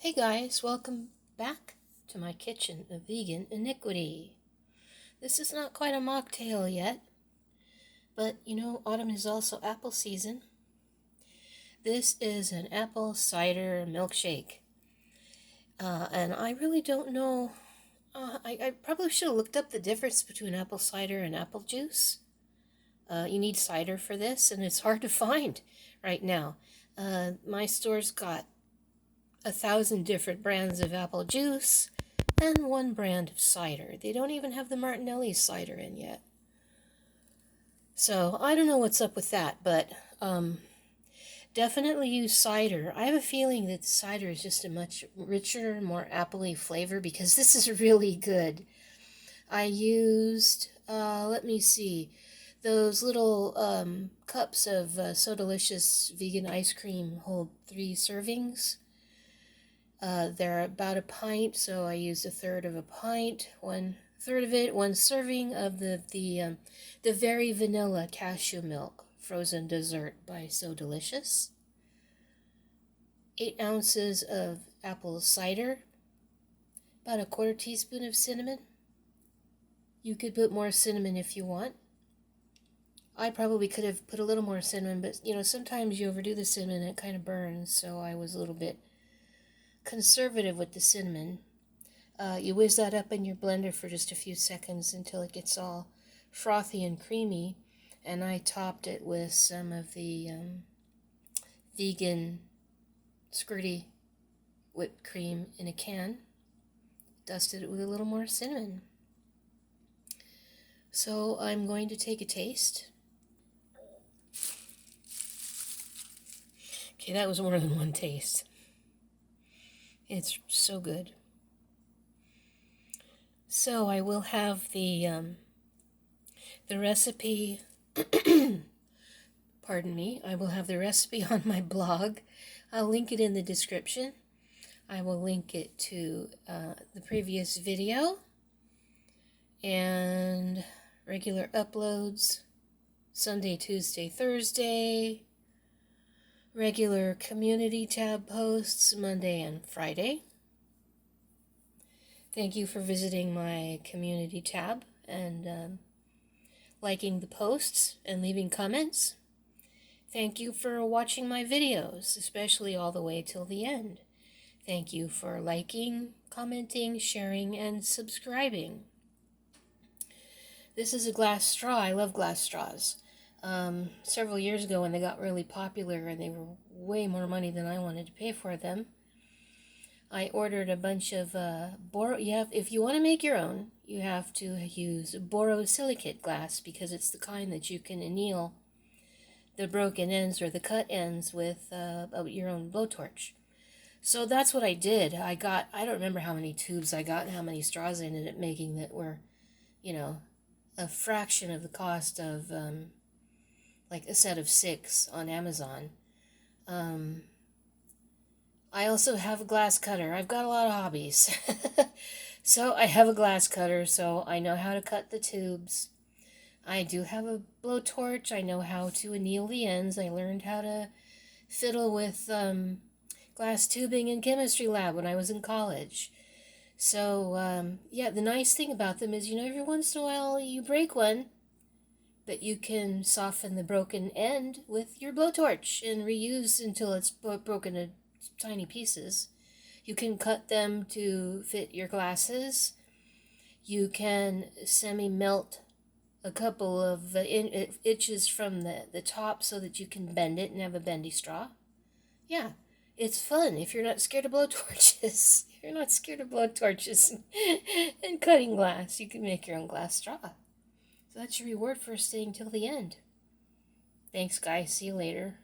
Hey guys, welcome back to my kitchen of vegan iniquity. This is not quite a mocktail yet, but you know, autumn is also apple season. This is an apple cider milkshake. And I really don't know, I probably should have looked up the difference between apple cider and apple juice. You need cider for this, and it's hard to find right now. My store's got 1,000 different brands of apple juice and one brand of cider. They don't even have the Martinelli cider in yet. So I don't know what's up with that, but definitely use cider. I have a feeling that cider is just a much richer, more appley flavor because this is really good. I used, let me see, those little cups of So Delicious vegan ice cream hold 3 servings. They're about a pint, so I used a third of a pint, 1/3 of it, 1 serving of the very vanilla cashew milk frozen dessert by So Delicious. 8 ounces of apple cider, about a 1/4 teaspoon of cinnamon. You could put more cinnamon if you want. I probably could have put a little more cinnamon, but you know, sometimes you overdo the cinnamon and it kind of burns, so I was a little bit conservative with the cinnamon. You whiz that up in your blender for just a few seconds until it gets all frothy and creamy, and I topped it with some of the vegan squirty whipped cream in a can. Dusted it with a little more cinnamon. So I'm going to take a taste. Okay, that was more than one taste. It's so good. So I will have the recipe, pardon me, I will have the recipe on my blog. I'll link it in the description. I will link it to the previous video and regular uploads, Sunday, Tuesday, Thursday, regular community tab posts, Monday and Friday. Thank you for visiting my community tab and liking the posts and leaving comments. Thank you for watching my videos, especially all the way till the end. Thank you for liking, commenting, sharing, and subscribing. This is a glass straw. I love glass straws. Several years ago when they got really popular and they were way more money than I wanted to pay for them, I ordered a bunch of if you want to make your own, you have to use borosilicate glass because it's the kind that you can anneal the broken ends or the cut ends with your own blowtorch. So that's what I did. I don't remember how many tubes I got and how many straws I ended up making that were, you know, a fraction of the cost of like a set of 6 on Amazon. I also have a glass cutter. I've got a lot of hobbies. So I have a glass cutter, so I know how to cut the tubes. I do have a blowtorch. I know how to anneal the ends. I learned how to fiddle with glass tubing in chemistry lab when I was in college. So, yeah, the nice thing about them is, you know, every once in a while you break one, but you can soften the broken end with your blowtorch and reuse until it's broken to tiny pieces. You can cut them to fit your glasses. You can semi-melt a couple of inches from the top so that you can bend it and have a bendy straw. Yeah, it's fun if you're not scared of blowtorches. If you're not scared of blowtorches and cutting glass, you can make your own glass straw. So that's your reward for staying till the end. Thanks, guys. See you later.